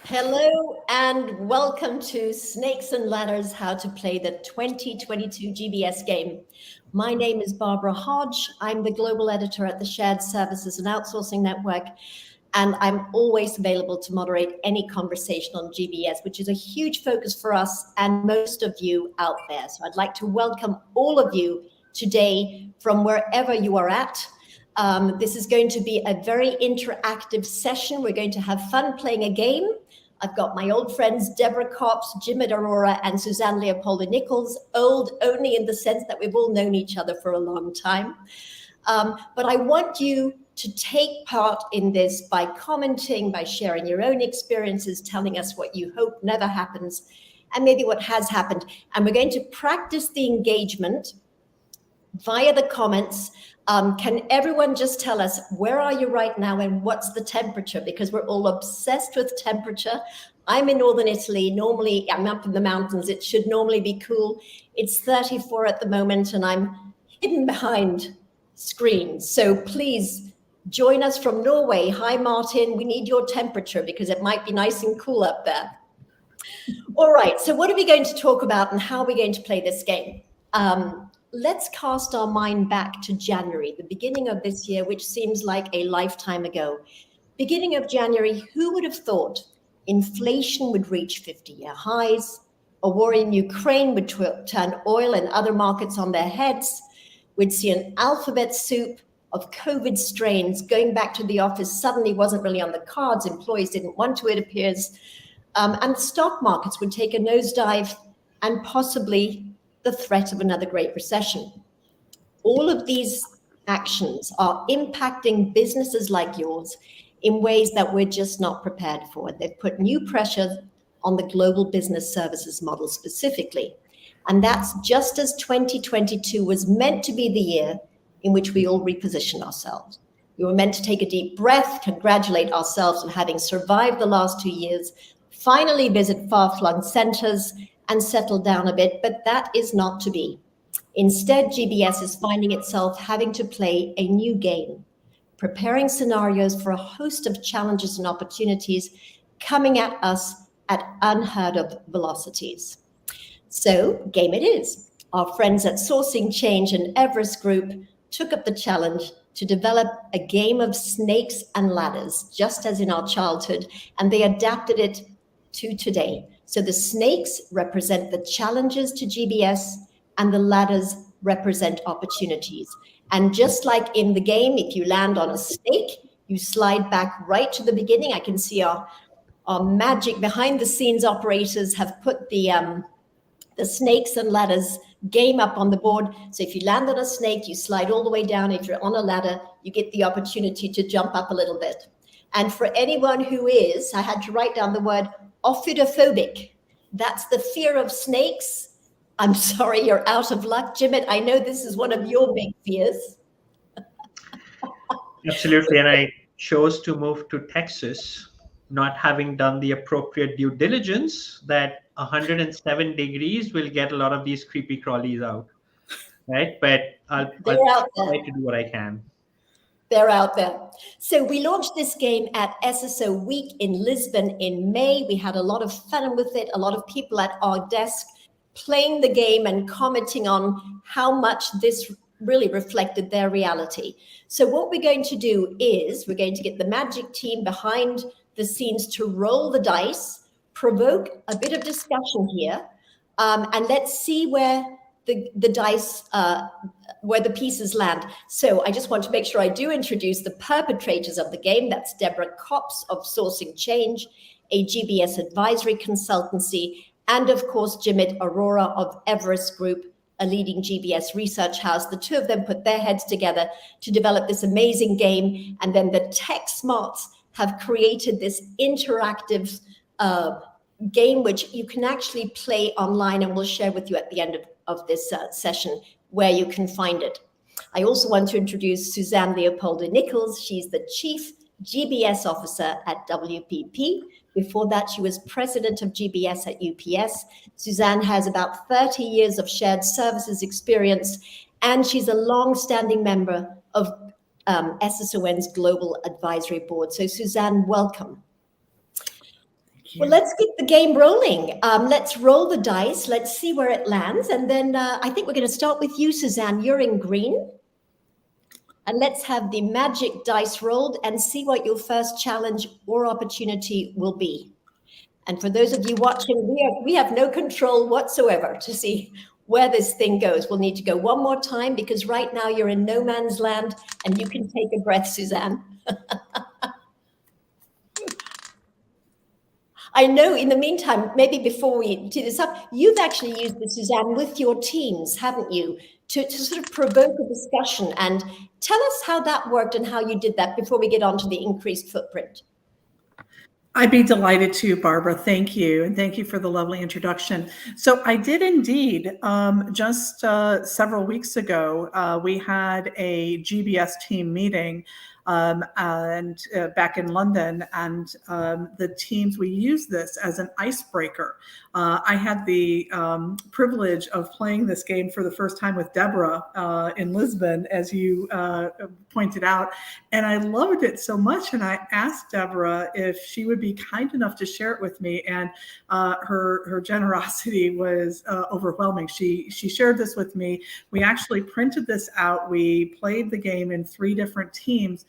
Hello and welcome to Snakes and Ladders, How to Play the 2022 GBS game. My name is Barbara Hodge. I'm the global editor at the Shared Services and Outsourcing Network, and I'm always available to moderate any conversation on GBS, which is a huge focus for us and most of you out there. So I'd like to welcome all of you today from wherever you are at. This is going to be a very interactive session. We're going to have fun playing a game. I've got my old friends, Deborah Copps, Jimit Aurora, and Suzanne Leopoldo-Nichols, old only in the sense that we've all known each other for a long time. But I want you to take part in this by commenting, by sharing your own experiences, telling us what you hope never happens, and maybe what has happened. And we're going to practice the engagement via the comments. Can everyone just tell us, where are you right now and what's the temperature? Because we're all obsessed with temperature. I'm in northern Italy. Normally, I'm up in the mountains. It should normally be cool. It's 34 at the moment, and I'm hidden behind screens. So please join us from Norway. Hi, Martin. We need your temperature because it might be nice and cool up there. All right. So what are we going to talk about and how are we going to play this game? Let's cast our mind back to January, the beginning of this year, which seems like a lifetime ago. Beginning of January, who would have thought inflation would reach 50-year highs, a war in Ukraine would turn oil and other markets on their heads, we'd see an alphabet soup of COVID strains, going back to the office suddenly wasn't really on the cards, employees didn't want to, it appears, and stock markets would take a nosedive and possibly the threat of another great recession. All of these actions are impacting businesses like yours in ways that we're just not prepared for. They've put new pressure on the global business services model specifically. And that's just as 2022 was meant to be the year in which we all reposition ourselves. We were meant to take a deep breath, congratulate ourselves on having survived the last 2 years, finally visit far-flung centers, and settle down a bit, but that is not to be. Instead, GBS is finding itself having to play a new game, preparing scenarios for a host of challenges and opportunities coming at us at unheard of velocities. So, game it is. Our friends at Sourcing Change and Everest Group took up the challenge to develop a game of snakes and ladders, just as in our childhood, and they adapted it to today. So the snakes represent the challenges to GBS and the ladders represent opportunities. And just like in the game, if you land on a snake, you slide back right to the beginning. I can see our magic behind the scenes operators have put the snakes and ladders game up on the board. So if you land on a snake, you slide all the way down. If you're on a ladder, you get the opportunity to jump up a little bit. And for anyone who is, I had to write down the word ophidiophobia. That's the fear of snakes. I'm sorry, you're out of luck. Jimit, I know this is one of your big fears. Absolutely. And I chose to move to Texas, not having done the appropriate due diligence that 107 degrees will get a lot of these creepy crawlies out. Right. But I'll try to do what I can. They're out there. So we launched this game at SSO Week in Lisbon in May. We had a lot of fun with it, a lot of people at our desk playing the game and commenting on how much this really reflected their reality. So what we're going to do is we're going to get the magic team behind the scenes to roll the dice, provoke a bit of discussion here, and let's see where the dice, where the pieces land. So I just want to make sure I do introduce the perpetrators of the game. That's Deborah Copps of Sourcing Change, a GBS advisory consultancy, and of course, Jimit Aurora of Everest Group, a leading GBS research house. The two of them put their heads together to develop this amazing game. And then the tech smarts have created this interactive game, which you can actually play online, and we'll share with you at the end of this session where you can find it. I also want to introduce Suzanne Leopoldo-Nichols. She's the Chief GBS Officer at WPP. Before that, she was President of GBS at UPS. Suzanne has about 30 years of shared services experience, and she's a long-standing member of SSON's Global Advisory Board. So Suzanne, welcome. Well, let's get the game rolling. Let's roll the dice. Let's see where it lands. And then I think we're going to start with you, Suzanne. You're in green. And let's have the magic dice rolled and see what your first challenge or opportunity will be. And for those of you watching, we have no control whatsoever to see where this thing goes. We'll need to go one more time because right now you're in no man's land, and you can take a breath, Suzanne. I know in the meantime, maybe before we do this up, you've actually used this, Suzanne, with your teams, haven't you, to sort of provoke a discussion. And tell us how that worked and how you did that before we get on to the increased footprint. I'd be delighted to, Barbara. Thank you. And thank you for the lovely introduction. So I did indeed, just several weeks ago, we had a GBS team meeting and back in London, and the teams, we used this as an icebreaker. I had the privilege of playing this game for the first time with Deborah in Lisbon, as you pointed out, and I loved it so much. And I asked Deborah if she would be kind enough to share it with me, and her generosity was overwhelming. She shared this with me. We actually printed this out. We played the game in 3 different teams.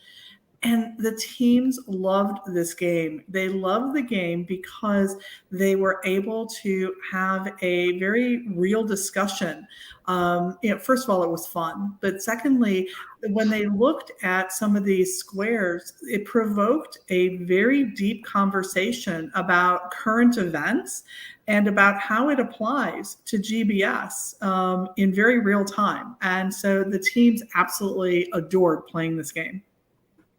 And the teams loved this game. They loved the game because they were able to have a very real discussion. First of all, it was fun. But secondly, when they looked at some of these squares, it provoked a very deep conversation about current events and about how it applies to GBS in very real time. And so the teams absolutely adored playing this game.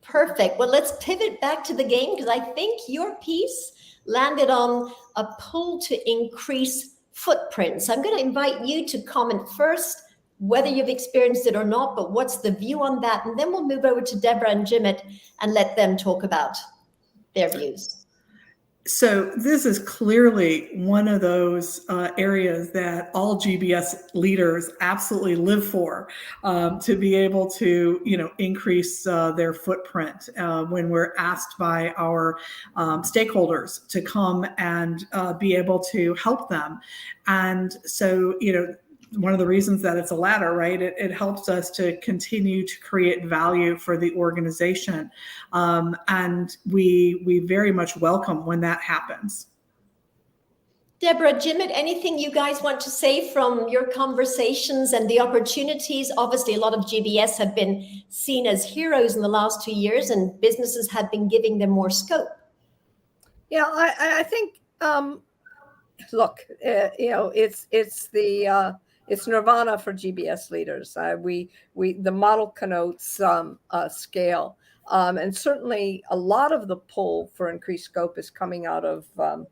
Perfect. Well, let's pivot back to the game because I think your piece landed on a pull to increase footprints. I'm going to invite you to comment first, whether you've experienced it or not, but what's the view on that? And then we'll move over to Deborah and Jimmet and let them talk about their views. So this is clearly one of those areas that all GBS leaders absolutely live for, to be able to, increase their footprint when we're asked by our stakeholders to come and be able to help them. And so, one of the reasons that it's a ladder, right? It helps us to continue to create value for the organization. And we very much welcome when that happens. Deborah, Jimmet, anything you guys want to say from your conversations and the opportunities? Obviously, a lot of GBS have been seen as heroes in the last 2 years, and businesses have been giving them more scope. Yeah, I think, look, it's nirvana for GBS leaders. The model connotes scale, and certainly a lot of the pull for increased scope is coming out of COVID.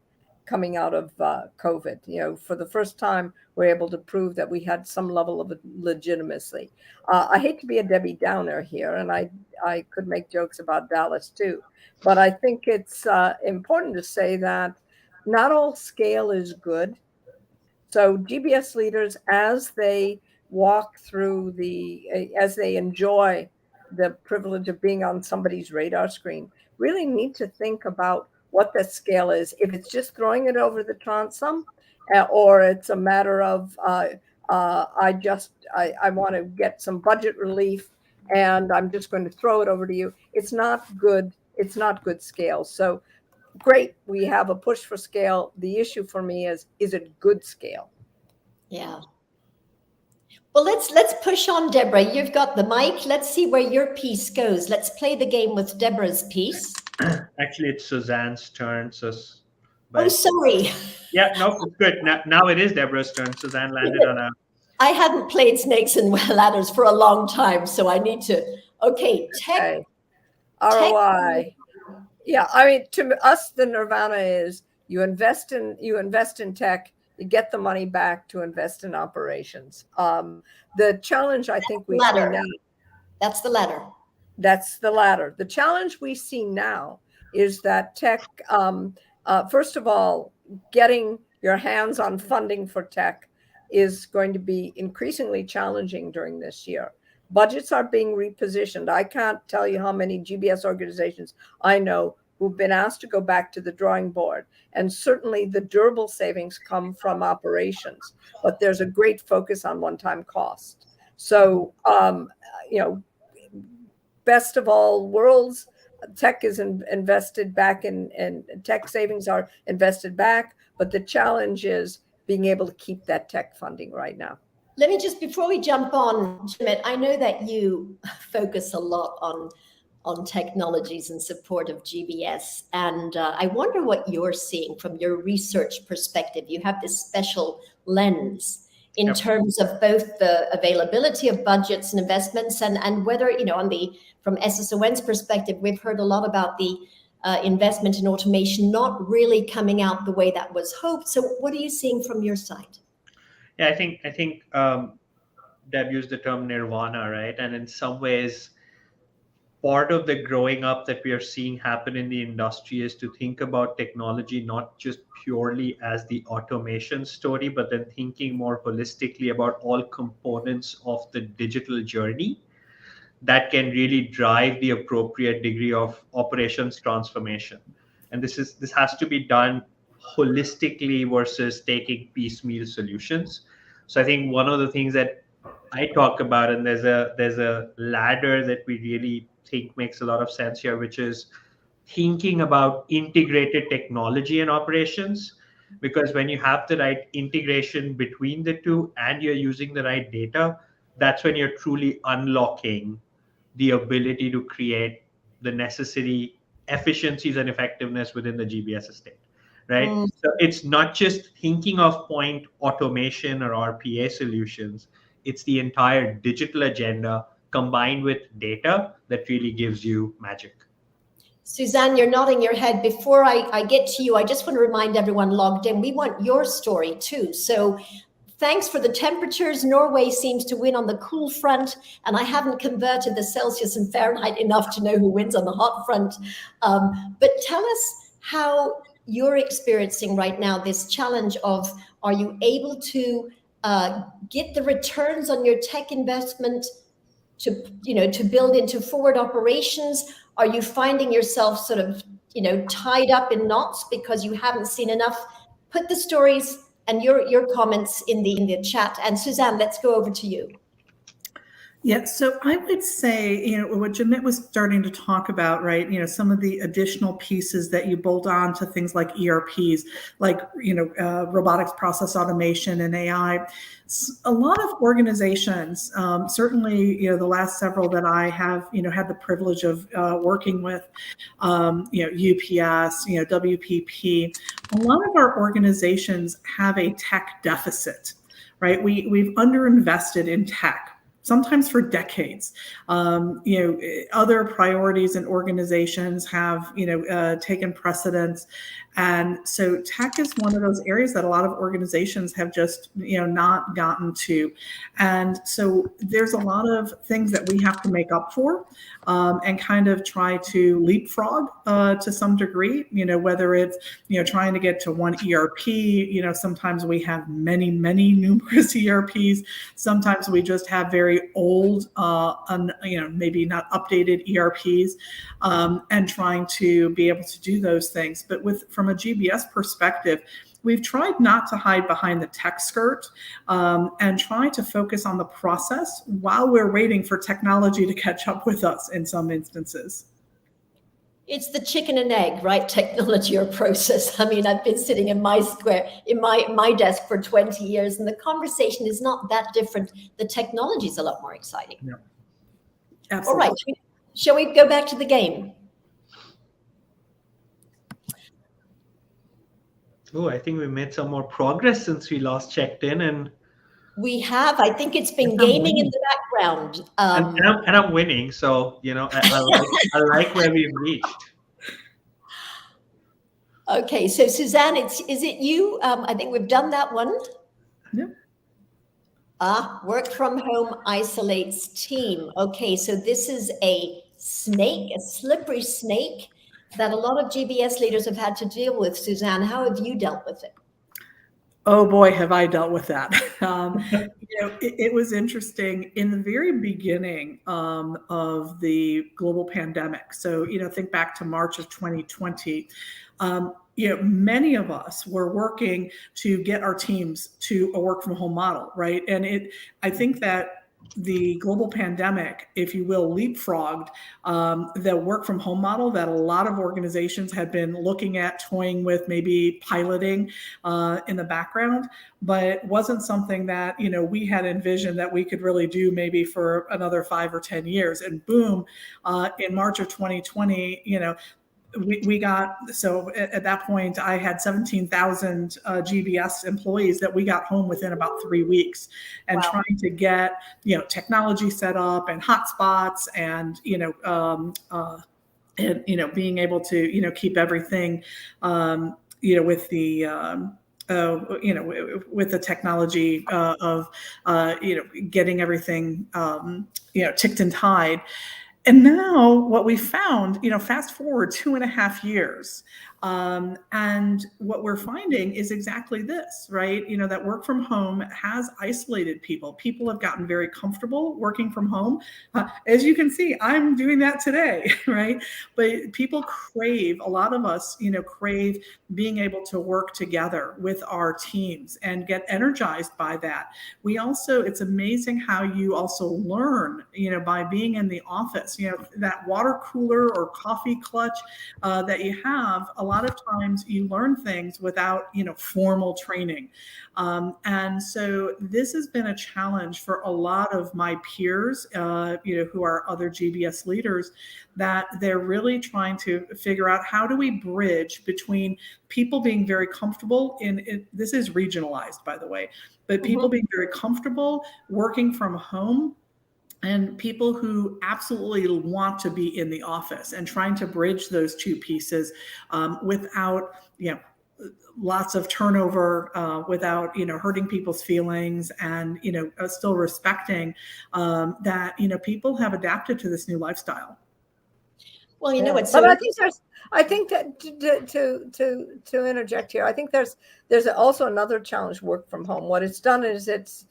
For the first time, we're able to prove that we had some level of legitimacy. I hate to be a Debbie Downer here, and I could make jokes about Dallas too, but I think it's important to say that not all scale is good. So GBS leaders, as they walk through as they enjoy the privilege of being on somebody's radar screen, really need to think about what that scale is. If it's just throwing it over the transom, or it's a matter of I want to get some budget relief and I'm just going to throw it over to you. It's not good. It's not good scale. So great, we have a push for scale. The issue for me is it good scale? Yeah. Well, let's push on, Deborah. You've got the mic. Let's see where your piece goes. Let's play the game with Deborah's piece. Actually, it's Suzanne's turn. Oh, sorry. Yeah, no, it's good. Now it is Deborah's turn. Suzanne landed on a... I hadn't played Snakes and Ladders for a long time, so I need to... Okay, tech. ROI. Yeah, I mean, to us, the nirvana is you invest in tech, you get the money back to invest in operations. The challenge I think we see now. That's the ladder. That's the latter. The challenge we see now is that tech, first of all, getting your hands on funding for tech is going to be increasingly challenging during this year. budgets are being repositioned. I can't tell you how many GBS organizations I know who've been asked to go back to the drawing board. And certainly the durable savings come from operations, but there's a great focus on one-time cost. So, best of all worlds, tech is invested back and tech savings are invested back, but the challenge is being able to keep that tech funding right now. Let me just, before we jump on, Jimette, I know that you focus a lot on technologies in support of GBS, and I wonder what you're seeing from your research perspective. You have this special lens in terms of both the availability of budgets and investments, and whether, from SSON's perspective, we've heard a lot about the investment in automation not really coming out the way that was hoped. So what are you seeing from your side? Yeah, I think Deb used the term nirvana, right? And in some ways, part of the growing up that we are seeing happen in the industry is to think about technology not just purely as the automation story, but then thinking more holistically about all components of the digital journey that can really drive the appropriate degree of operations transformation. And this has to be done holistically versus taking piecemeal solutions. So I think one of the things that I talk about, and there's a ladder that we really think makes a lot of sense here, which is thinking about integrated technology and operations. Because when you have the right integration between the two and you're using the right data, that's when you're truly unlocking the ability to create the necessary efficiencies and effectiveness within the GBS estate, right? So it's not just thinking of point automation or RPA solutions, it's the entire digital agenda combined with data that really gives you magic. Suzanne, you're nodding your head. Before I get to you, I just want to remind everyone logged in, we want your story too. So thanks for the temperatures. Norway seems to win on the cool front, and I haven't converted the Celsius and Fahrenheit enough to know who wins on the hot front. But tell us how you're experiencing right now this challenge of, are you able to get the returns on your tech investment to build into forward operations? Are you finding yourself sort of, tied up in knots because you haven't seen enough? Put the stories and your comments in the chat. And Suzanne, let's go over to you. Yeah, so I would say, what Jimette was starting to talk about, right? Some of the additional pieces that you bolt on to things like ERPs, like, robotics, process automation, and AI. A lot of organizations, certainly, the last several that I have, had the privilege of working with, UPS, WPP, a lot of our organizations have a tech deficit, right? We've underinvested in tech, sometimes for decades. Other priorities in organizations have, taken precedence. And so tech is one of those areas that a lot of organizations have just, not gotten to. And so there's a lot of things that we have to make up for, and kind of try to leapfrog to some degree, whether it's, trying to get to one ERP, sometimes we have many numerous ERPs. Sometimes we just have very old, maybe not updated ERPs, and trying to be able to do those things. But from a GBS perspective, we've tried not to hide behind the tech skirt, and try to focus on the process while we're waiting for technology to catch up with us in some instances. It's the chicken and egg, right? Technology or process. I mean, I've been sitting in my desk for 20 years, and the conversation is not that different. The technology is a lot more exciting. Yeah, absolutely. All right, shall we go back to the game? Oh, I think we made some more progress since we last checked in, and we have. I think it's been gaming in the background. And I'm winning, so I like where we've reached. Okay, so Suzanne, is it you? I think we've done that one. Yeah. Work from home isolates team. Okay, so this is a snake, a slippery snake that a lot of GBS leaders have had to deal with. Suzanne, how have you dealt with it? Oh boy, have I dealt with that. It was interesting in the very beginning of the global pandemic. So, think back to March of 2020. Many of us were working to get our teams to a work from home model, right? And I think that the global pandemic, if you will, leapfrogged the work from home model that a lot of organizations had been looking at, toying with, maybe piloting in the background, but it wasn't something that we had envisioned that we could really do maybe for another 5 or 10 years. And boom, in March of 2020, we got, so at that point I had 17,000 GBS employees that we got home within about 3 weeks, and Wow. trying to get technology set up and hotspots and being able to keep everything with the with the technology of getting everything ticked and tied. And now what we found, fast forward 2.5 years, and what we're finding is exactly this, right? That work from home has isolated people. People have gotten very comfortable working from home. As you can see, I'm doing that today, right? But people crave, a lot of us, crave being able to work together with our teams and get energized by that. We also, it's amazing how you also learn, by being in the office, that water cooler or coffee clutch that you have. A lot of times you learn things without, formal training. And so this has been a challenge for a lot of my peers, who are other GBS leaders, that they're really trying to figure out, how do we bridge between people being very comfortable this is regionalized, by the way, but people being very comfortable working from home, and people who absolutely want to be in the office, and trying to bridge those two pieces without, lots of turnover, without, hurting people's feelings, and, still respecting that, people have adapted to this new lifestyle. Well, it's but so I think that to interject here, I think there's also another challenge. Work from home, what it's done is it's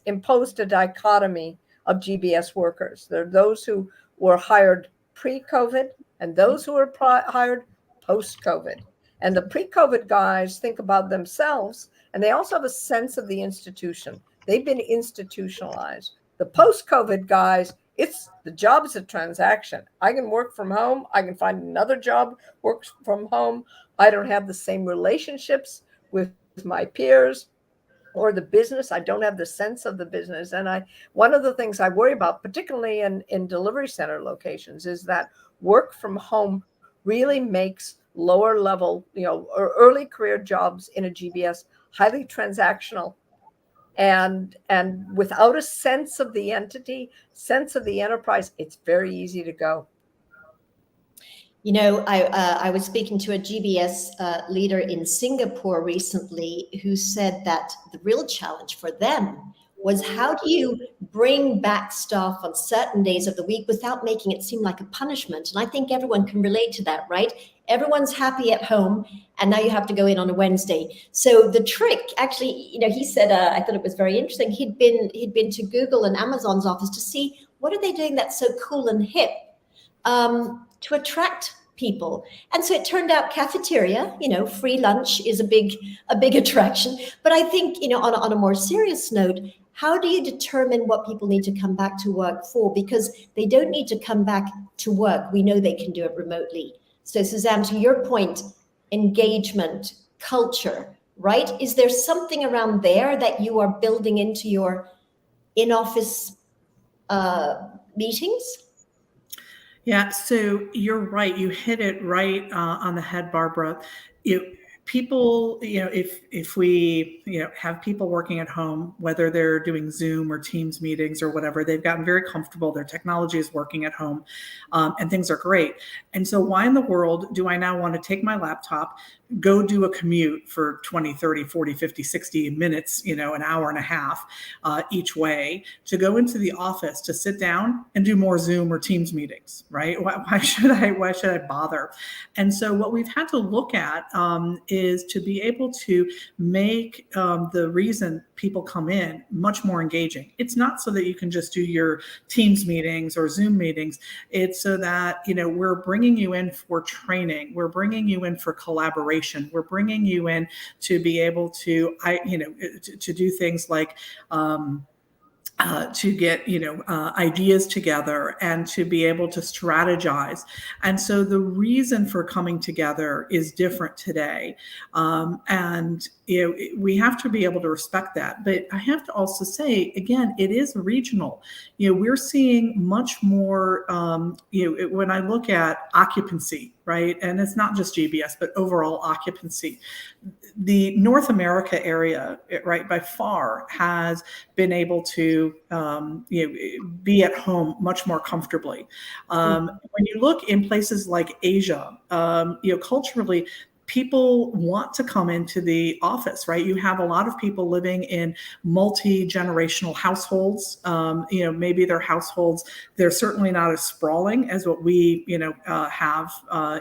imposed a dichotomy of GBS workers. There are those who were hired pre-COVID and those who were hired post-COVID. And the pre-COVID guys think about themselves, and they also have a sense of the institution. They've been institutionalized. The post-COVID guys, the job is a transaction. I can work from home. I can find another job, work from home. I don't have the same relationships with my peers or the business. I don't have the sense of the business. And one of the things I worry about, particularly in delivery center locations, is that work from home really makes lower level, or early career jobs in a GBS highly transactional. And without a sense of the entity, sense of the enterprise, it's very easy to go. I was speaking to a GBS leader in Singapore recently, who said that the real challenge for them was, how do you bring back staff on certain days of the week without making it seem like a punishment? And I think everyone can relate to that, right? Everyone's happy at home, and now you have to go in on a Wednesday. So the trick, actually, he said, I thought it was very interesting. He'd been to Google and Amazon's office to see, what are they doing that's so cool and hip to attract people. And so it turned out cafeteria, free lunch is a big attraction. But I think, on a more serious note, how do you determine what people need to come back to work for? Because they don't need to come back to work. We know they can do it remotely. So Suzanne, to your point, engagement, culture, right? Is there something around there that you are building into your in-office meetings? Yeah, so you're right. You hit it right on the head, Barbara. People, if we, have people working at home, whether they're doing Zoom or Teams meetings or whatever, they've gotten very comfortable. Their technology is working at home, and things are great. And so why in the world do I now want to take my laptop, go do a commute for 20, 30, 40, 50, 60 minutes, an hour and a half each way, to go into the office to sit down and do more Zoom or Teams meetings, right? Why should I bother? And so what we've had to look at is to be able to make the reason people come in much more engaging. It's not so that you can just do your Teams meetings or Zoom meetings. It's so that, we're bringing you in for training. We're bringing you in for collaboration. We're bringing you in to be able to, to do things like, to get ideas together and to be able to strategize. And so the reason for coming together is different today, and we have to be able to respect that. But I have to also say, again, it is regional. We're seeing much more, when I look at occupancy, right? And it's not just GBS, but overall occupancy. The North America area, right, by far has been able to be at home much more comfortably. When you look in places like Asia, culturally, people want to come into the office, right? You have a lot of people living in multi-generational households. Maybe their households, they're certainly not as sprawling as what we, have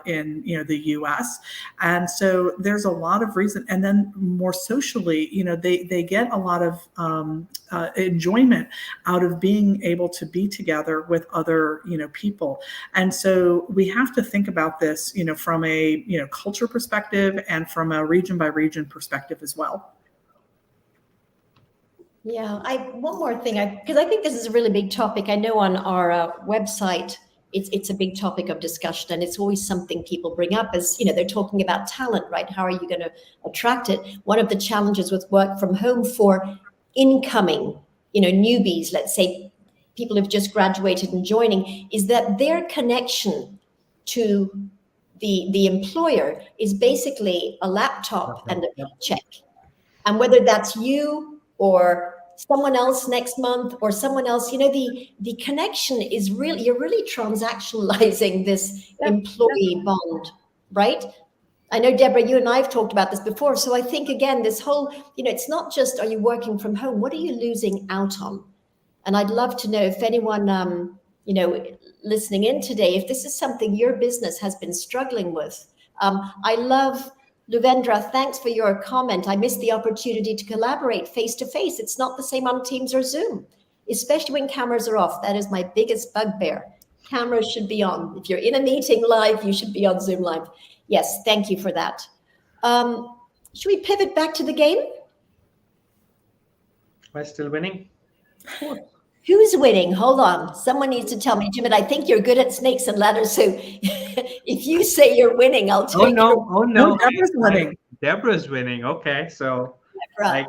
in, the US. And so there's a lot of reason. And then more socially, they get a lot of enjoyment out of being able to be together with other, people. And so we have to think about this, from a, culture perspective and from a region by region perspective as well. Yeah, one more thing, because I think this is a really big topic. I know on our website, it's a big topic of discussion, and it's always something people bring up as, they're talking about talent, right? How are you going to attract it? One of the challenges with work from home for incoming, newbies, let's say people who've just graduated and joining, is that their connection to the employer is basically a laptop and a paycheck. And whether that's you or someone else next month or someone else, the connection is you're really transactionalizing this employee bond, right? I know, Deborah, you and I have talked about this before. So I think, again, this whole, it's not just, are you working from home? What are you losing out on? And I'd love to know if anyone, listening in today, if this is something your business has been struggling with. I love, Luvendra, thanks for your comment. I missed the opportunity to collaborate face-to-face. It's not the same on Teams or Zoom, especially when cameras are off. That is my biggest bugbear. Cameras should be on. If you're in a meeting live, you should be on Zoom live. Yes, thank you for that. Should we pivot back to the game? Am I still winning? Who's winning? Hold on. Someone needs to tell me, Jim, I think you're good at snakes and ladders. So if you say you're winning, I'll take Oh no. Deborah's winning. Deborah's winning. Okay. So I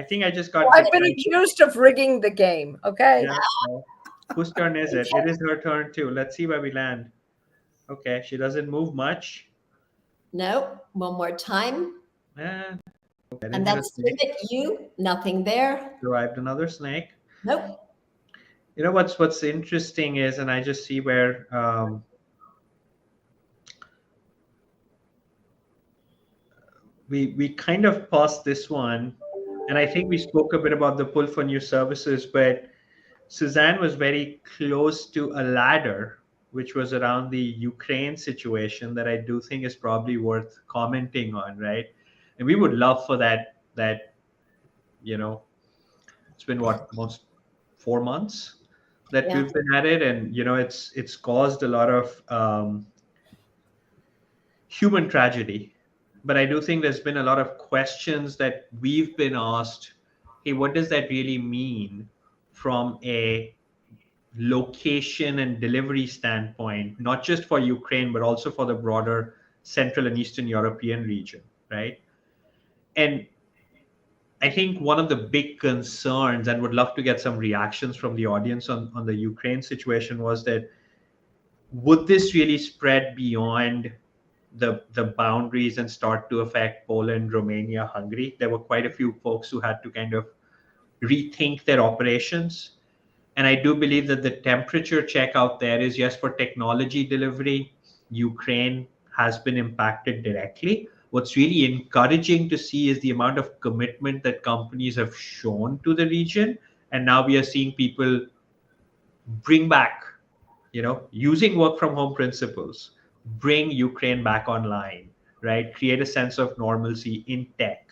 think I just got... I've been accused of rigging the game. Okay. Yeah, so whose turn is it? It is her turn too. Let's see where we land. Okay. She doesn't move much. No. One more time. Okay, and that's you. Nothing there. Derived another snake. Nope. What's interesting is, and I just see where we kind of paused this one, and I think we spoke a bit about the pull for new services, but Suzanne was very close to a ladder, which was around the Ukraine situation, that I do think is probably worth commenting on, right? And we would love for that it's been almost 4 months that we've been at it, and it's caused a lot of human tragedy. But I do think there's been a lot of questions that we've been asked. Hey, what does that really mean from a location and delivery standpoint, not just for Ukraine, but also for the broader Central and Eastern European region, right? And I think one of the big concerns, and would love to get some reactions from the audience on the Ukraine situation, was that would this really spread beyond the boundaries and start to affect Poland, Romania, Hungary? There were quite a few folks who had to kind of rethink their operations. And I do believe that the temperature check out there is, yes, for technology delivery, Ukraine has been impacted directly, what's really encouraging to see is the amount of commitment that companies have shown to the region. And now we are seeing people bring back, using work from home principles, bring Ukraine back online, right? Create a sense of normalcy in tech.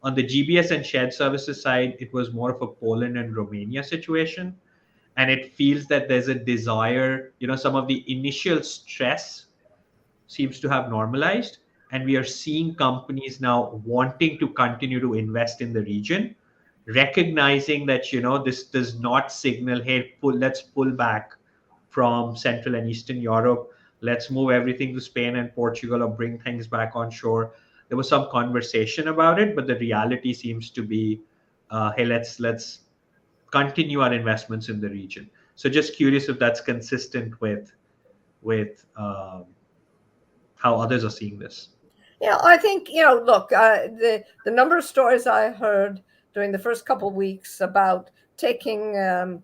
On the GBS and shared services side, it was more of a Poland and Romania situation. And it feels that there's a desire, some of the initial stress seems to have normalized. And we are seeing companies now wanting to continue to invest in the region, recognizing that, this does not signal, hey, let's pull back from Central and Eastern Europe. Let's move everything to Spain and Portugal or bring things back on shore. There was some conversation about it, but the reality seems to be, hey, let's continue our investments in the region. So just curious if that's consistent with how others are seeing this. Yeah, I think, look, the number of stories I heard during the first couple of weeks about taking a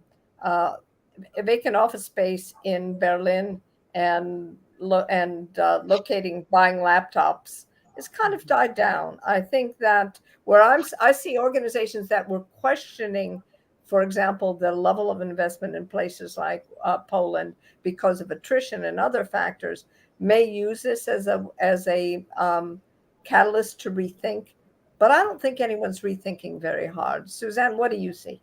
vacant office space in Berlin and locating, buying laptops has kind of died down. I think that I see organizations that were questioning, for example, the level of investment in places like Poland because of attrition and other factors, may use this as a catalyst to rethink. But I don't think anyone's rethinking very hard. Suzanne, what do you see?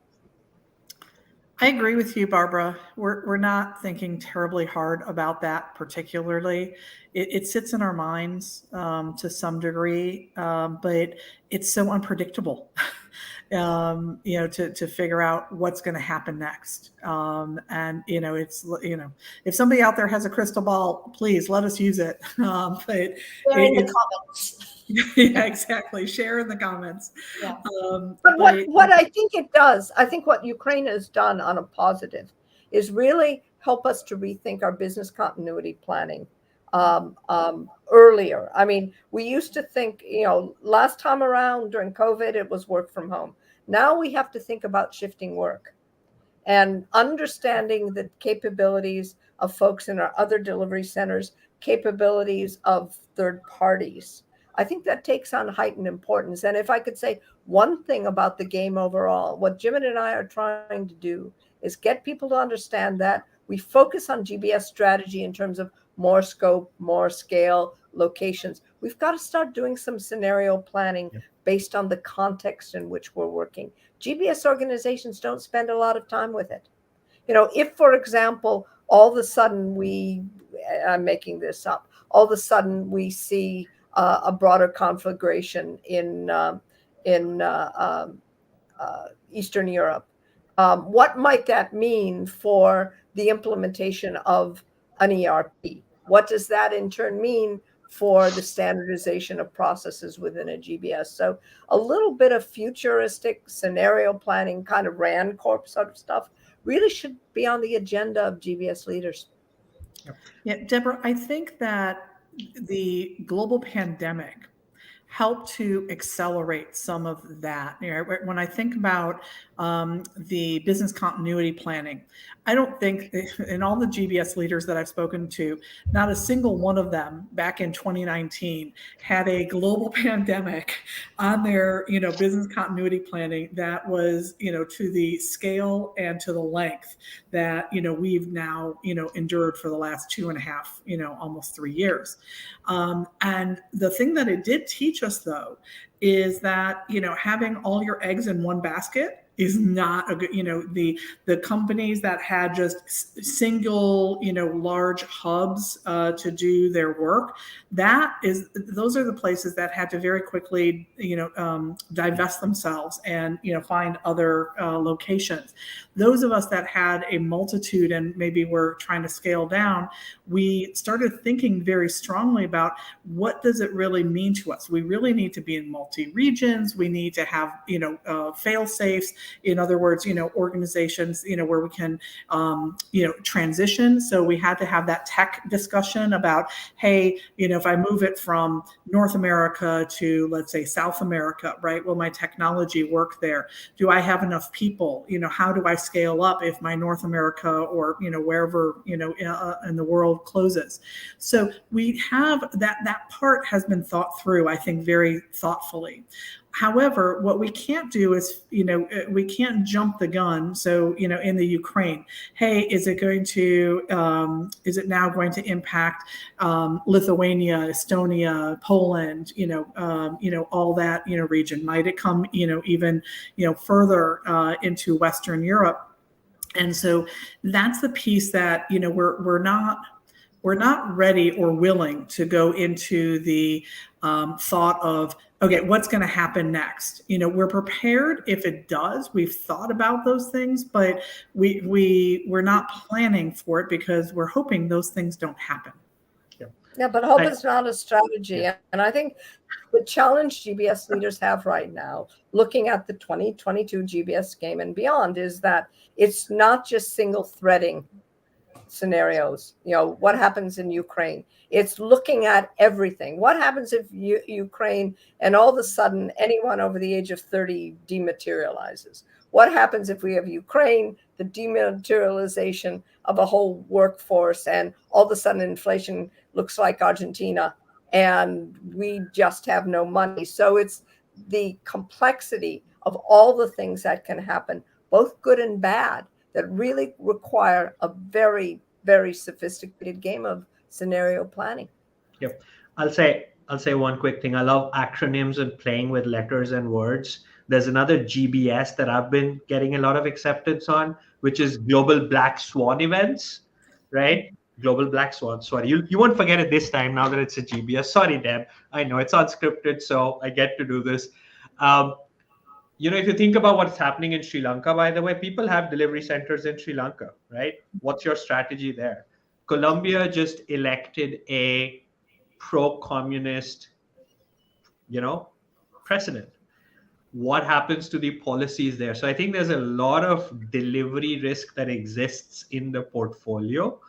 I agree with you, Barbara. We're not thinking terribly hard about that particularly. It sits in our minds to some degree, but it's so unpredictable. To figure out what's going to happen next. And if somebody out there has a crystal ball, please let us use it. But share in the comments. Yeah, exactly. Share in the comments. Yeah. But what I think it does, I think what Ukraine has done on a positive is really help us to rethink our business continuity planning earlier. I mean, we used to think, last time around during COVID, it was work from home. Now we have to think about shifting work and understanding the capabilities of folks in our other delivery centers, capabilities of third parties. I think that takes on heightened importance. And if I could say one thing about the game overall, what Jim and I are trying to do is get people to understand that we focus on GBS strategy in terms of more scope, more scale, locations. We've got to start doing some scenario planning based on the context in which we're working. GBS organizations don't spend a lot of time with it. If, for example, all of a sudden I'm making this up, all of a sudden we see a broader conflagration in Eastern Europe, what might that mean for the implementation of an ERP? What does that in turn mean for the standardization of processes within a GBS? So a little bit of futuristic scenario planning, kind of RAND Corp sort of stuff, really should be on the agenda of GBS leaders. Yeah, Deborah, I think that the global pandemic helped to accelerate some of that. When I think about the business continuity planning, I don't think in all the GBS leaders that I've spoken to, not a single one of them back in 2019 had a global pandemic on their, business continuity planning that was, to the scale and to the length that, we've now, endured for the last 2.5, almost 3 years. And the thing that it did teach us, though, is that, having all your eggs in one basket is not a good, the companies that had just single, large hubs to do their work, those are the places that had to very quickly, divest themselves and, find other locations. Those of us that had a multitude and maybe were trying to scale down, we started thinking very strongly about what does it really mean to us? We really need to be in multi-regions. We need to have, fail-safes In other words, organizations, where we can, transition. So we had to have that tech discussion about, hey, if I move it from North America to, let's say, South America, right? Will my technology work there? Do I have enough people? How do I scale up if my North America or, wherever, in the world closes? So we have that part has been thought through, I think, very thoughtfully. However, what we can't do is, we can't jump the gun. So, in the Ukraine, hey, is it now going to impact Lithuania, Estonia, Poland, all that, region? Might it come, even, further into Western Europe? And so that's the piece that, we're not ready or willing to go into the thought of, okay, what's going to happen next? We're prepared if it does. We've thought about those things, but we're not planning for it because we're hoping those things don't happen. Yeah, but hope is not a strategy. And I think the challenge GBS leaders have right now, looking at the 2022 GBS game and beyond, is that it's not just single threading scenarios. What happens in Ukraine? It's looking at everything. What happens if Ukraine and all of a sudden anyone over the age of 30 dematerializes? What happens if we have Ukraine, the dematerialization of a whole workforce, and all of a sudden inflation looks like Argentina and we just have no money? So it's the complexity of all the things that can happen, both good and bad, that really require a very, very sophisticated game of scenario planning. Yep. I'll say one quick thing. I love acronyms and playing with letters and words. There's another GBS that I've been getting a lot of acceptance on, which is Global Black Swan Events, right? Global Black Swan. Sorry, you won't forget it this time now that it's a GBS. Sorry, Deb. I know it's unscripted, so I get to do this. If you think about what's happening in Sri Lanka, by the way, people have delivery centers in Sri Lanka, right? What's your strategy there? Colombia just elected a pro-communist, president. What happens to the policies there? So I think there's a lot of delivery risk that exists in the portfolio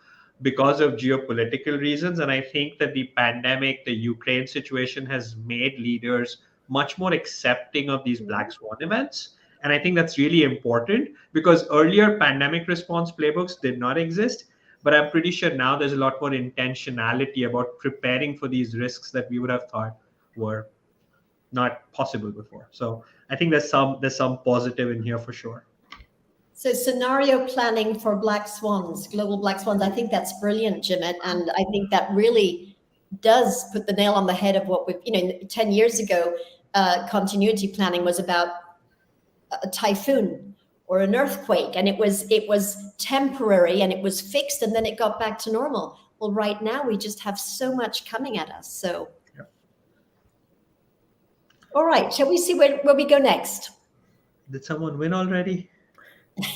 because of geopolitical reasons. And I think that the pandemic, the Ukraine situation has made leaders much more accepting of these black swan events. And I think that's really important because earlier pandemic response playbooks did not exist. But I'm pretty sure now there's a lot more intentionality about preparing for these risks that we would have thought were not possible before. So I think there's some positive in here for sure. So scenario planning for black swans, global black swans, I think that's brilliant, Jimette. And I think that really does put the nail on the head of what we've, 10 years ago, continuity planning was about a typhoon or an earthquake, and it was temporary and it was fixed and then it got back to normal. Well, right now we just have so much coming at us. So, yeah. All right, shall we see where we go next? Did someone win already?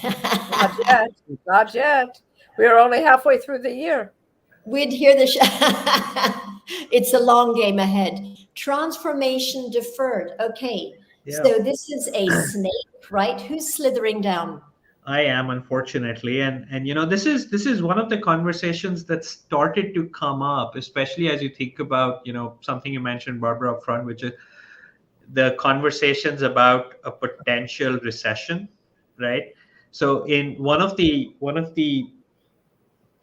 Not yet. Not yet. We're only halfway through the year. We'd hear the it's a long game ahead. Transformation deferred. Okay. Yeah. So this is a snake, right? Who's slithering down? I am, unfortunately. And this is one of the conversations that started to come up, especially as you think about, something you mentioned, Barbara, up front, which is the conversations about a potential recession, right? So in one of the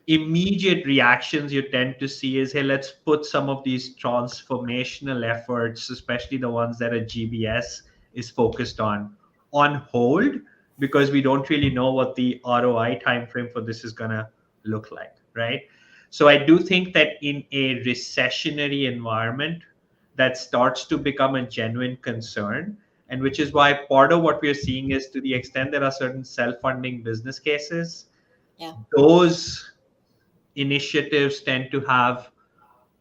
immediate reactions you tend to see is, hey, let's put some of these transformational efforts, especially the ones that a GBS is focused on hold, because we don't really know what the ROI timeframe for this is going to look like, right? So I do think that in a recessionary environment, that starts to become a genuine concern, and which is why part of what we're seeing is, to the extent there are certain self-funding business cases, those initiatives tend to have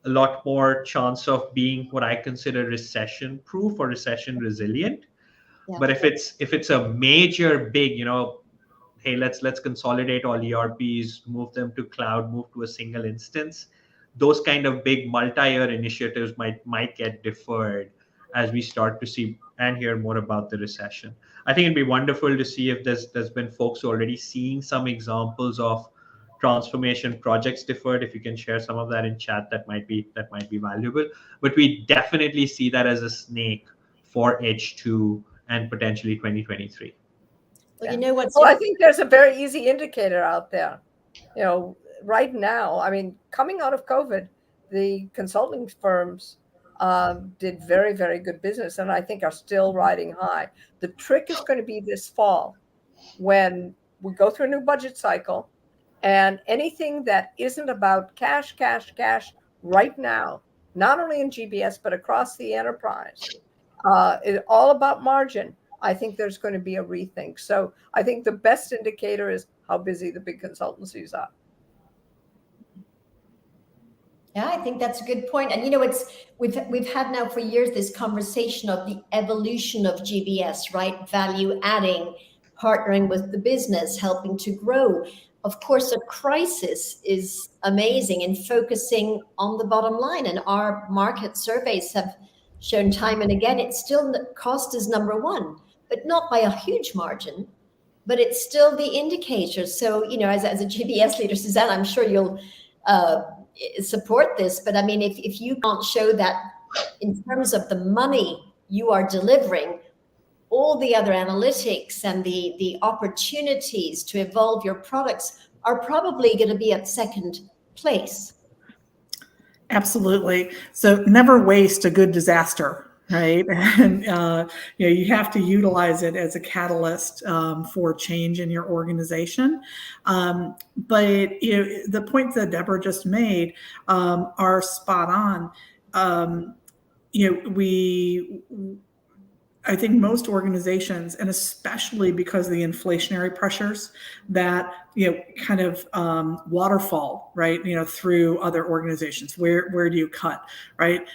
a lot more chance of being what I consider recession proof or recession resilient. Yeah. But if it's a major big, hey, let's consolidate all ERPs, move them to cloud, move to a single instance, those kind of big multi-year initiatives might get deferred. as we start to see and hear more about the recession. I think it'd be wonderful to see if there's been folks already seeing some examples of transformation projects deferred. If you can share some of that in chat, that might be valuable. But we definitely see that as a snake for H2 and potentially 2023. Well, you know what's Well, I think there's a very easy indicator out there. Right now, I mean, coming out of COVID, the consulting firms did very, very good business, and I think are still riding high. The trick is going to be this fall when we go through a new budget cycle, and anything that isn't about cash right now, not only in GBS, but across the enterprise, is all about margin. I think there's going to be a rethink. So I think the best indicator is how busy the big consultancies are. Yeah, I think that's a good point. And we've had now for years this conversation of the evolution of GBS, right? Value adding, partnering with the business, helping to grow. Of course, a crisis is amazing in focusing on the bottom line. And our market surveys have shown time and again, it's still cost is number one, but not by a huge margin, but it's still the indicator. So, as a GBS leader, Suzanne, I'm sure you'll support this, but I mean, if you can't show that in terms of the money you are delivering, all the other analytics and the opportunities to evolve your products are probably going to be at second place. Absolutely. So never waste a good disaster, right? And you have to utilize it as a catalyst for change in your organization. But the points that Deborah just made are spot on. I think most organizations, and especially because of the inflationary pressures that kind of waterfall, right? Through other organizations. Where do you cut, right?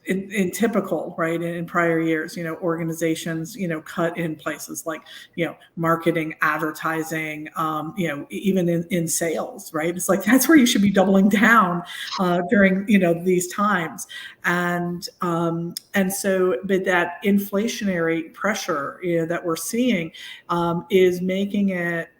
In typical, right, in prior years, organizations, cut in places like, marketing, advertising, even in sales, right? It's like, that's where you should be doubling down during, these times. And so, but that inflationary pressure, that we're seeing is making it,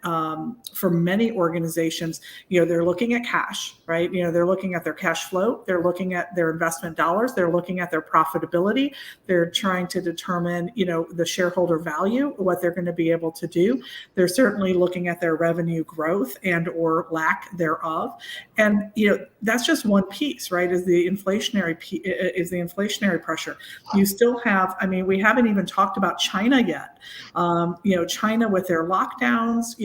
for many organizations, they're looking at cash, right? They're looking at their cash flow, they're looking at their investment dollars, they're looking at their profitability, they're trying to determine, the shareholder value, what they're going to be able to do. They're certainly looking at their revenue growth and or lack thereof. And, that's just one piece, right? Is the inflationary pressure. You still have, we haven't even talked about China yet. China with their lockdowns,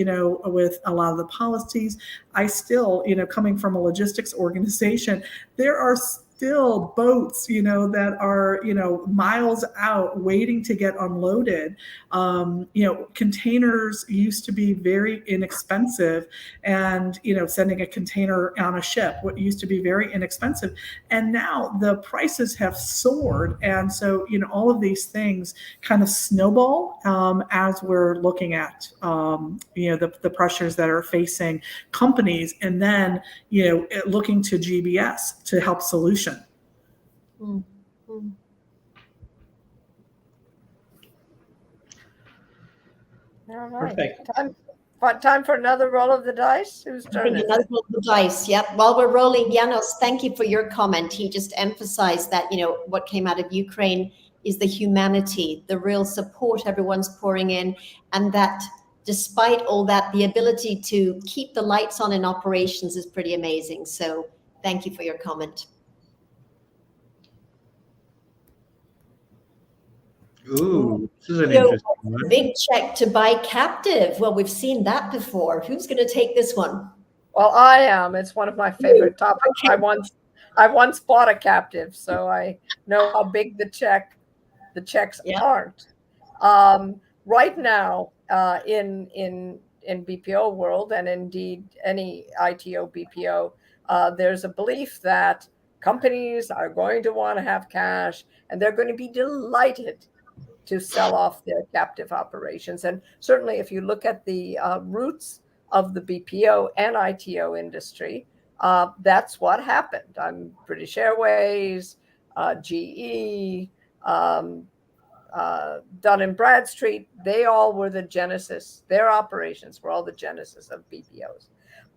with a lot of the policies. I still, coming from a logistics organization, there are still boats, that are, miles out waiting to get unloaded. Containers used to be very inexpensive, and, sending a container on a ship, what used to be very inexpensive. And now the prices have soared. And so, all of these things kind of snowball as we're looking at, the pressures that are facing companies, and then, looking to GBS to help solution. Mm-hmm. All right. Perfect. Time for another roll of the dice. Whose turn is Another it? roll of the dice. Yep. While we're rolling, Janos, thank you for your comment. He just emphasized that, what came out of Ukraine is the humanity, the real support everyone's pouring in, and that despite all that, the ability to keep the lights on in operations is pretty amazing. So thank you for your comment. Ooh, this is an interesting one. Big check to buy captive. Well, we've seen that before. Who's going to take this one? Well, I am. It's one of my favorite topics. I once bought a captive, so I know how big the checks aren't. Right now, in BPO world, and indeed any ITO BPO, there's a belief that companies are going to want to have cash, and they're going to be delighted to sell off their captive operations. And certainly, if you look at the roots of the BPO and ITO industry, that's what happened. British Airways, GE, Dun & Bradstreet, they all were the genesis. Their operations were all the genesis of BPOs.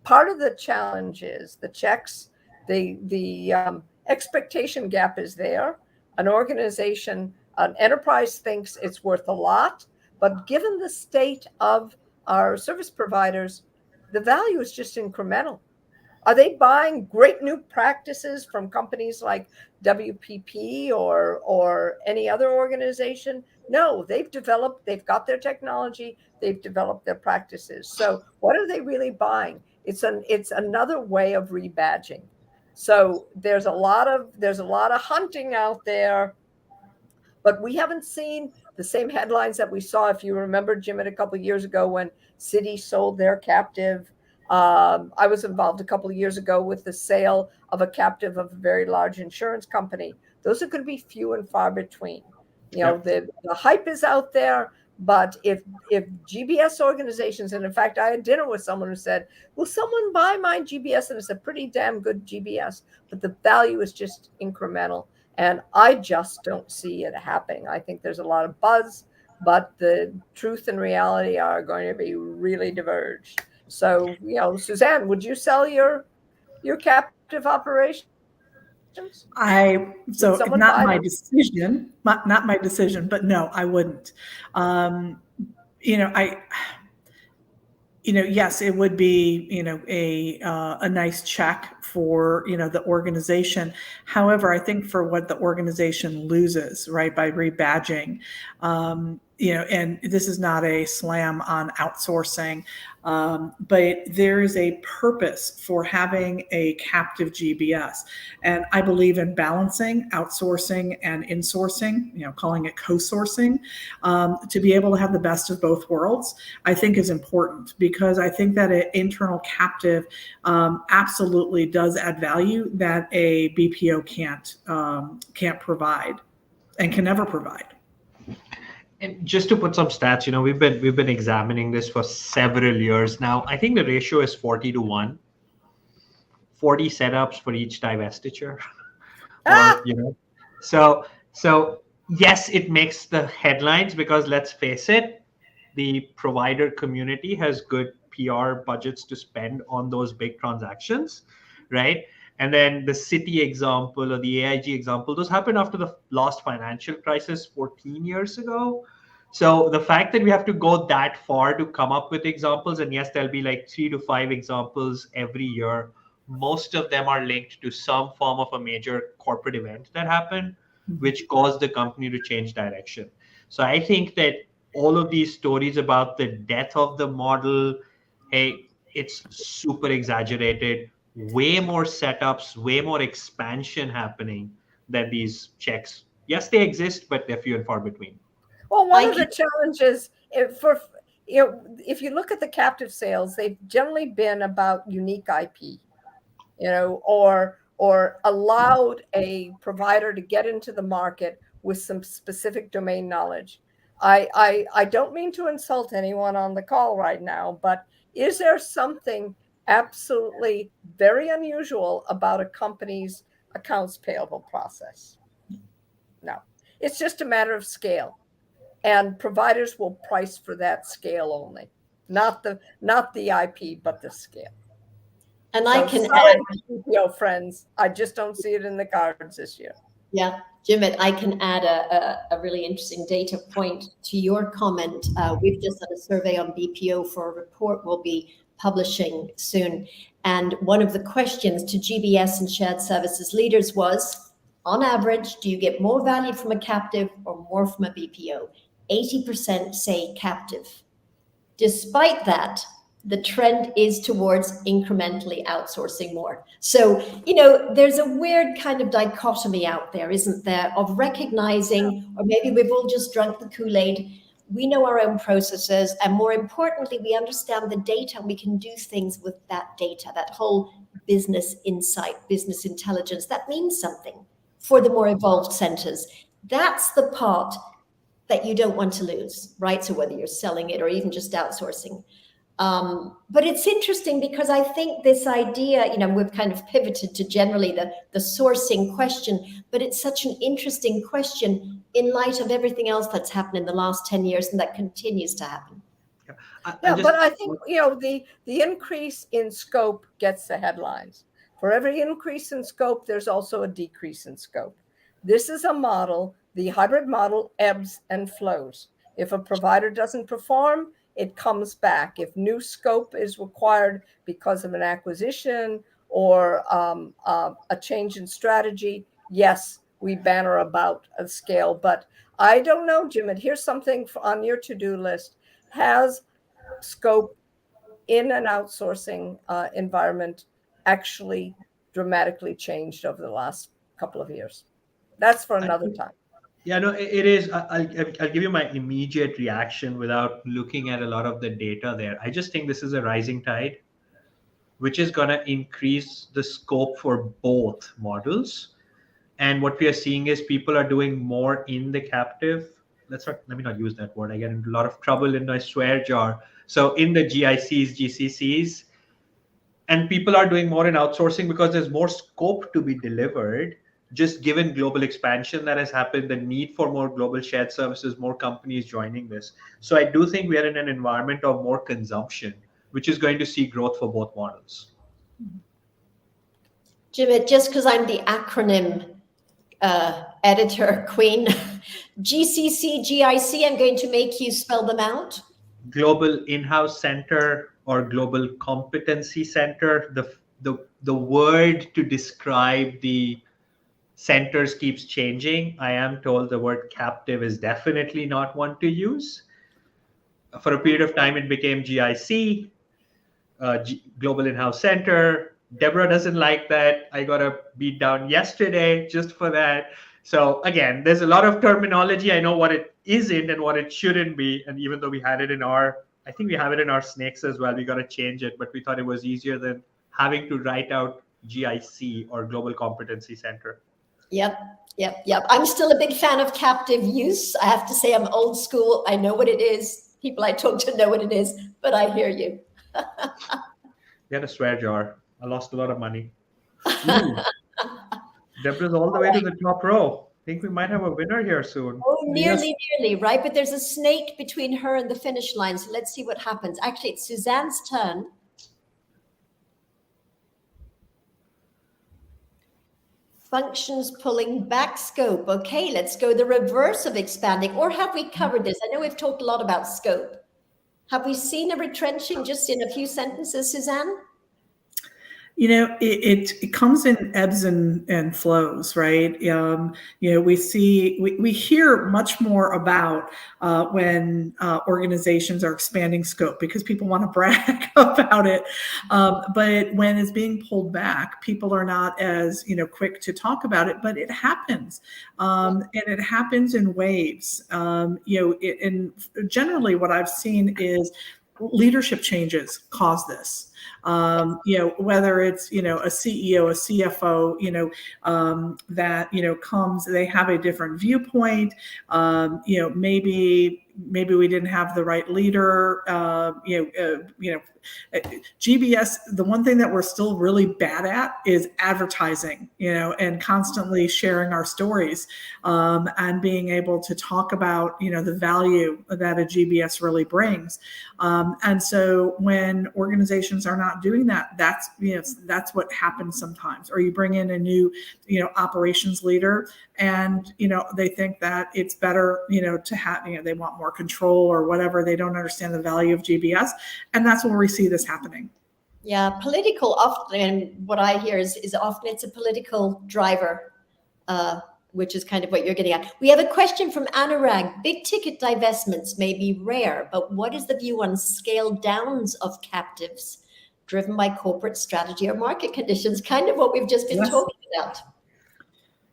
Part of the challenge is the checks, the expectation gap is there. An organization, an enterprise thinks it's worth a lot, but given the state of our service providers, the value is just incremental. Are they buying great new practices from companies like WPP or any other organization? No, they've got their technology, they've developed their practices. So what are they really buying? It's another way of rebadging. So there's a lot of hunting out there, but we haven't seen the same headlines that we saw. If you remember, Jim, a couple of years ago when Citi sold their captive. I was involved a couple of years ago with the sale of a captive of a very large insurance company. Those are going to be few and far between. The hype is out there, but if GBS organizations, and in fact, I had dinner with someone who said, will someone buy my GBS? And it's a pretty damn good GBS, but the value is just incremental. And I just don't see it happening. I think there's a lot of buzz, but the truth and reality are going to be really diverged. So, Suzanne, would you sell your captive operations? Not my decision, but no, I wouldn't. Yes, it would be, a nice check for, the organization. However, I think for what the organization loses, right, by rebadging, and this is not a slam on outsourcing, but there is a purpose for having a captive GBS. And I believe in balancing outsourcing and insourcing, calling it co-sourcing, to be able to have the best of both worlds, I think is important, because I think that an internal captive absolutely does add value that a BPO can't provide and can never provide. And just to put some stats, we've been examining this for several years now. I think the ratio is 40-1, 40 setups for each divestiture. So yes, it makes the headlines because, let's face it, the provider community has good PR budgets to spend on those big transactions, right? And then the Citi example or the AIG example, those happened after the last financial crisis 14 years ago. So the fact that we have to go that far to come up with examples, and yes, there'll be like 3 to 5 examples every year. Most of them are linked to some form of a major corporate event that happened, which caused the company to change direction. So I think that all of these stories about the death of the model, hey, it's super exaggerated. Way more setups, way more expansion happening than these checks. Yes, they exist, but they're few and far between. Well, one of the challenges if you look at the captive sales, they've generally been about unique IP, or allowed a provider to get into the market with some specific domain knowledge. I don't mean to insult anyone on the call right now, but is there something absolutely very unusual about a company's accounts payable process? No, it's just a matter of scale. And providers will price for that scale only, not the IP, but the scale. And I can add, friends, I just don't see it in the cards this year. Yeah, Jim, I can add a really interesting data point to your comment. We've just done a survey on BPO for a report we'll be publishing soon. And one of the questions to GBS and shared services leaders was, on average, do you get more value from a captive or more from a BPO? 80% say captive. Despite that, the trend is towards incrementally outsourcing more. So, there's a weird kind of dichotomy out there, isn't there, of recognizing, or maybe we've all just drunk the Kool-Aid, we know our own processes, and more importantly, we understand the data, and we can do things with that data, that whole business insight, business intelligence, that means something for the more evolved centers. That's the part that you don't want to lose, right? So whether you're selling it or even just outsourcing. But it's interesting because I think this idea, we've kind of pivoted to generally the sourcing question, but it's such an interesting question in light of everything else that's happened in the last 10 years and that continues to happen. But I think, the increase in scope gets the headlines. For every increase in scope, there's also a decrease in scope. This is a model, the hybrid model ebbs and flows. If a provider doesn't perform, it comes back. If new scope is required because of an acquisition or a change in strategy, yes, we banner about a scale. But I don't know, Jim, and here's something on your to-do list. Has scope in an outsourcing environment actually dramatically changed over the last couple of years? That's for another time. Yeah, no, it is. I'll give you my immediate reaction without looking at a lot of the data there. I just think this is a rising tide, which is going to increase the scope for both models. And what we are seeing is people are doing more in the captive. Let me not use that word. I get into a lot of trouble in my swear jar. So in the GICs, GCCs, and people are doing more in outsourcing because there's more scope to be delivered. Just given global expansion that has happened, the need for more global shared services, more companies joining this. So I do think we are in an environment of more consumption, which is going to see growth for both models. Jim, just because I'm the acronym editor queen, GCC, GIC, I'm going to make you spell them out. Global In-House Center or Global Competency Center. The word to describe the centers keeps changing. I am told the word captive is definitely not one to use. For a period of time, it became GIC, Global In-House Center. Deborah doesn't like that. I got a beat down yesterday just for that. So again, there's a lot of terminology. I know what it isn't and what it shouldn't be. And even though we had it I think we have it in our snakes as well. We got to change it, but we thought it was easier than having to write out GIC or Global Competency Center. Yep. I'm still a big fan of captive use. I have to say I'm old school. I know what it is. People I talk to know what it is, but I hear you. You had a swear jar. I lost a lot of money. Deborah's all the way to the top row. I think we might have a winner here soon. Oh, nearly, right? But there's a snake between her and the finish line. So let's see what happens. Actually, it's Suzanne's turn. Functions pulling back scope. Okay, let's go the reverse of expanding. Or have we covered this? I know we've talked a lot about scope. Have we seen a retrenching just in a few sentences, Suzanne? It comes in ebbs and flows, right? We hear much more about when organizations are expanding scope because people want to brag about it. But when it's being pulled back, people are not as quick to talk about it. But it happens, and it happens in waves. And generally, what I've seen is leadership changes cause this. Whether it's, a CEO, a CFO, that, comes, they have a different viewpoint. Maybe we didn't have the right leader. GBS, the one thing that we're still really bad at is advertising, and constantly sharing our stories, and being able to talk about, the value that a GBS really brings. And so when organizations are not doing that, that's what happens sometimes. Or you bring in a new, operations leader, and they think that it's better, to have, they want more control or whatever. They don't understand the value of GBS, and that's where we see this happening. Yeah, political often, and what I hear is often it's a political driver, which is kind of what you're getting at. We have a question from Anurag. Big ticket divestments may be rare, but what is the view on scale downs of captives driven by corporate strategy or market conditions? Kind of what we've just been talking about.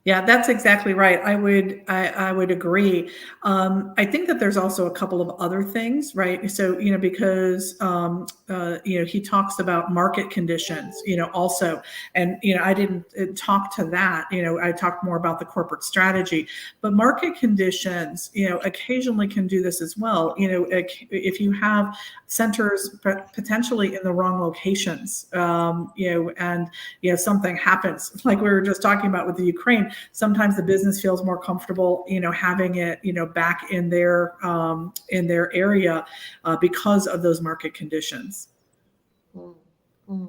Yeah, that's exactly right. I would agree. I think that there's also a couple of other things, right? So, because he talks about market conditions, also, and I didn't talk to that. I talked more about the corporate strategy, but market conditions, occasionally can do this as well. If you have centers potentially in the wrong locations, and something happens, like we were just talking about with the Ukraine. Sometimes the business feels more comfortable, having it, back in their area because of those market conditions. Mm-hmm.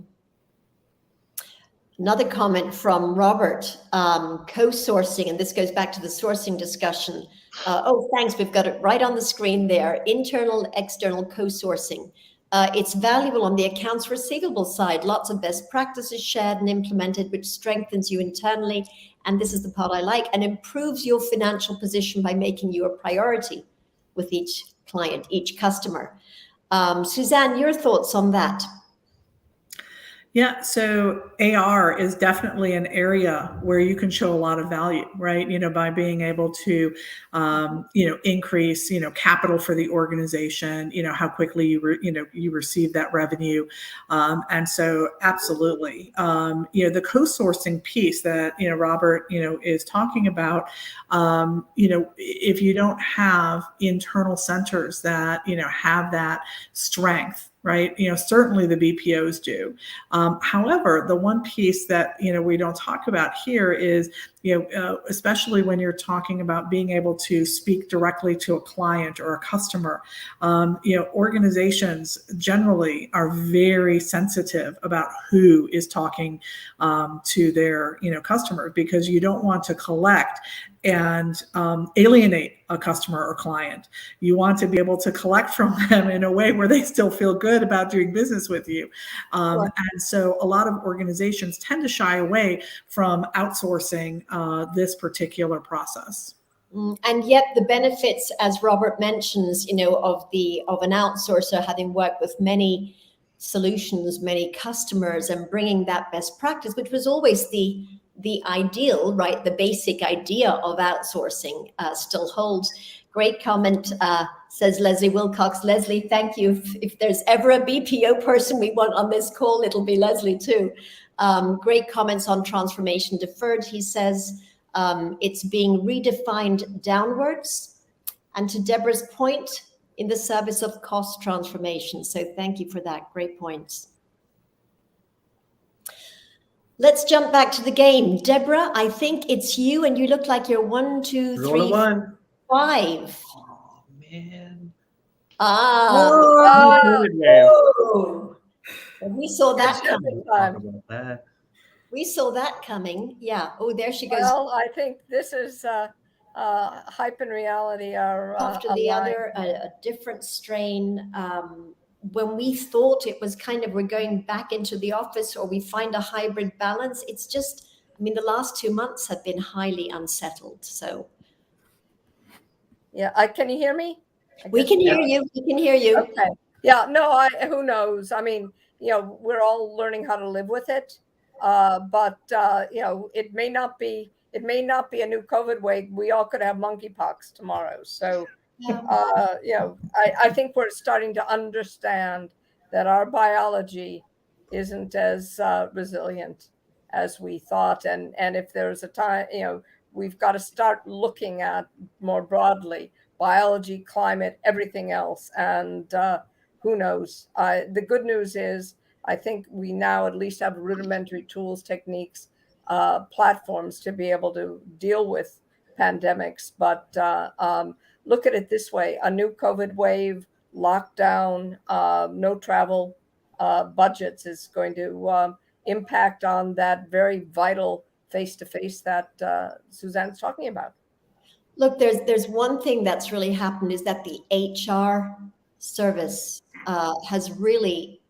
Another comment from Robert, co-sourcing, and this goes back to the sourcing discussion. Oh, thanks. We've got it right on the screen there. Internal, external co-sourcing. It's valuable on the accounts receivable side. Lots of best practices shared and implemented, which strengthens you internally. And this is the part I like, and improves your financial position by making you a priority with each client, each customer. Suzanne, your thoughts on that? Yeah, so AR is definitely an area where you can show a lot of value, right? By being able to, increase, capital for the organization, how quickly you receive that revenue. And so absolutely, the co-sourcing piece that, Robert, is talking about, if you don't have internal centers that, have that strength, right? Certainly the BPOs do. However, the one piece that, we don't talk about here is, especially when you're talking about being able to speak directly to a client or a customer, organizations generally are very sensitive about who is talking to their, customer, because you don't want to collect and alienate a customer or client. You want to be able to collect from them in a way where they still feel good about doing business with you. And so a lot of organizations tend to shy away from outsourcing this particular process. And yet the benefits, as Robert mentions, of an outsourcer having worked with many solutions, many customers, and bringing that best practice, which was always the ideal, right? The basic idea of outsourcing still holds. Great comment, says Leslie Wilcox. Leslie, thank you. If there's ever a BPO person we want on this call, it'll be Leslie too. Great comments on transformation deferred. He says it's being redefined downwards. And to Deborah's point, in the service of cost transformation. So thank you for that. Great points. Let's jump back to the game. Deborah, I think it's you, and you look like you're 1, 2, 3, 5. Oh, man. We saw that coming. We saw that coming. Yeah. Oh, there she goes. Well, I think this is hype and reality are after the other, a different strain. When we thought it was kind of, we're going back into the office, or we find a hybrid balance, it's just, the last 2 months have been highly unsettled. So. Yeah. Can you hear me? We can hear you. We can hear you. Okay. Yeah. No, who knows? We're all learning how to live with it. But it may not be a new COVID wave. We all could have monkeypox tomorrow. So, I think we're starting to understand that our biology isn't as resilient as we thought. And if there's a time, we've got to start looking at more broadly biology, climate, everything else. And who knows? The good news is, I think we now at least have rudimentary tools, techniques, platforms to be able to deal with pandemics. But look at it this way: a new COVID wave, lockdown, no travel, budgets is going to impact on that very vital face-to-face that Suzanne's talking about. Look, there's one thing that's really happened, is that the HR service has really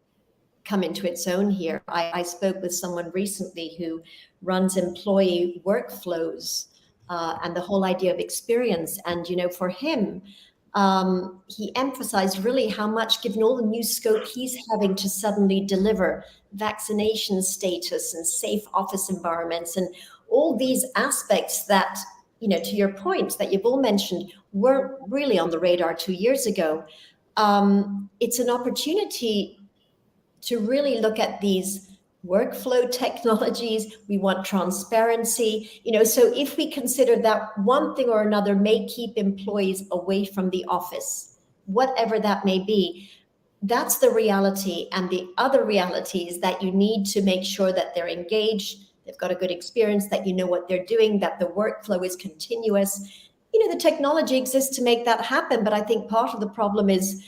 come into its own here. I spoke with someone recently who runs employee workflows and the whole idea of experience. And, for him, he emphasized really how much, given all the new scope he's having to suddenly deliver vaccination status and safe office environments and all these aspects that, you know, to your point that you've all mentioned, weren't really on the radar 2 years ago. It's an opportunity to really look at these workflow technologies. We want transparency, you know, so if we consider that one thing or another may keep employees away from the office, whatever that may be, that's the reality. And the other reality is that you need to make sure that they're engaged, they've got a good experience, that you know what they're doing, that the workflow is continuous. You know, the technology exists to make that happen, but I think part of the problem is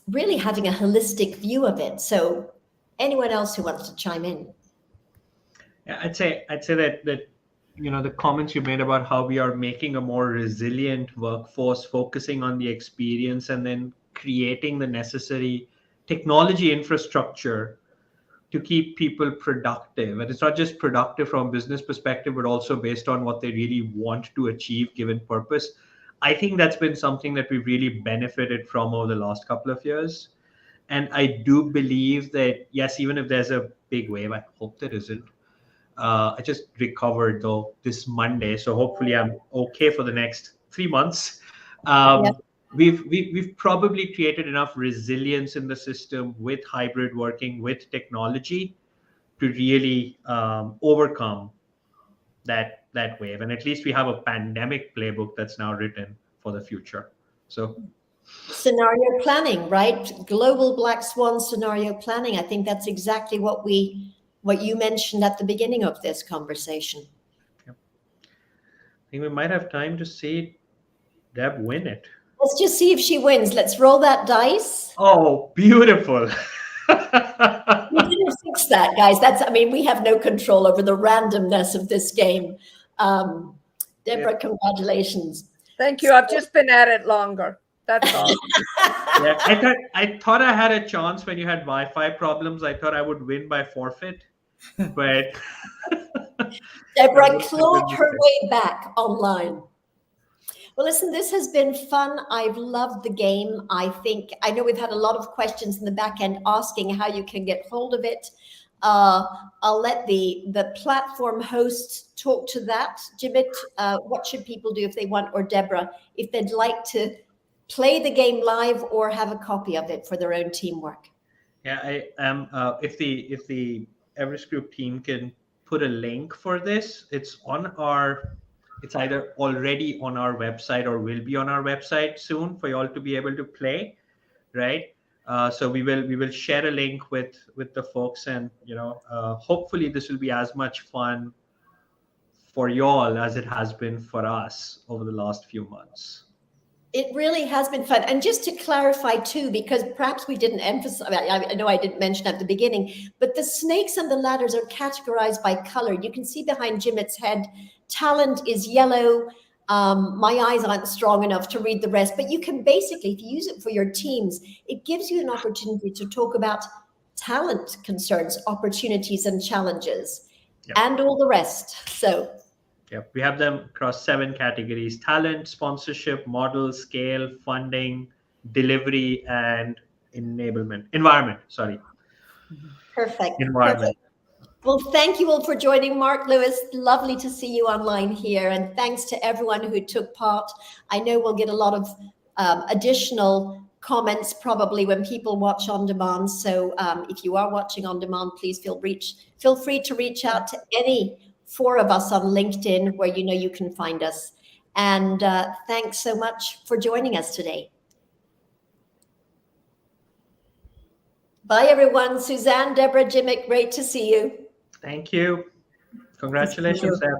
really having a holistic view of it. So anyone else who wants to chime in? Yeah, I'd say that you know, the comments you made about how we are making a more resilient workforce, focusing on the experience, and then creating the necessary technology infrastructure to keep people productive. And it's not just productive from a business perspective, but also based on what they really want to achieve given purpose. I think that's been something that we've really benefited from over the last couple of years. And I do believe that, yes, even if there's a big wave, I hope there isn't. I just recovered though this Monday, so hopefully I'm okay for the next 3 months. We've probably created enough resilience in the system with hybrid working, with technology, to really overcome that wave. And at least we have a pandemic playbook that's now written for the future. So scenario planning, right? Global black swan scenario planning. I think that's exactly what you mentioned at the beginning of this conversation. Yep. I think we might have time to see Deb win it. Let's just see if she wins. Let's roll that dice. Oh, beautiful. We didn't fix that, guys. I mean, we have no control over the randomness of this game. Deborah, congratulations. Thank you. I've just been at it longer. That's all. Yeah, I thought I had a chance when you had Wi-Fi problems. I thought I would win by forfeit, but Deborah clawed her way back online. Well, listen, this has been fun. I've loved the game. I know we've had a lot of questions in the back end asking how you can get hold of it. I'll let the platform hosts talk to that. Jimit, what should people do if they want, or Deborah, if they'd like to play the game live or have a copy of it for their own teamwork? Yeah, I am. If the Everest Group team can put a link for this, it's either already on our website or will be on our website soon for you all to be able to play, right? So we will share a link with the folks, and you know, hopefully this will be as much fun for you all as it has been for us over the last few months. It really has been fun. And just to clarify too, because perhaps we didn't emphasize, I know I didn't mention at the beginning, but the snakes and the ladders are categorized by color. You can see behind Jimit's head, talent is yellow. My eyes aren't strong enough to read the rest, but you can basically, if you use it for your teams, it gives you an opportunity to talk about talent concerns, opportunities and challenges, and all the rest. So yep, we have them across 7 categories: talent, sponsorship, model, scale, funding, delivery, and environment. Perfect. Environment. Well, thank you all for joining. Mark Lewis, lovely to see you online here. And thanks to everyone who took part. I know we'll get a lot of additional comments probably when people watch on demand. So if you are watching on demand, please feel free to reach out to any 4 of us on LinkedIn, where you know you can find us. And thanks so much for joining us today. Bye, everyone. Suzanne, Deborah, Jimmick, great to see you. Thank you. Congratulations, Deb.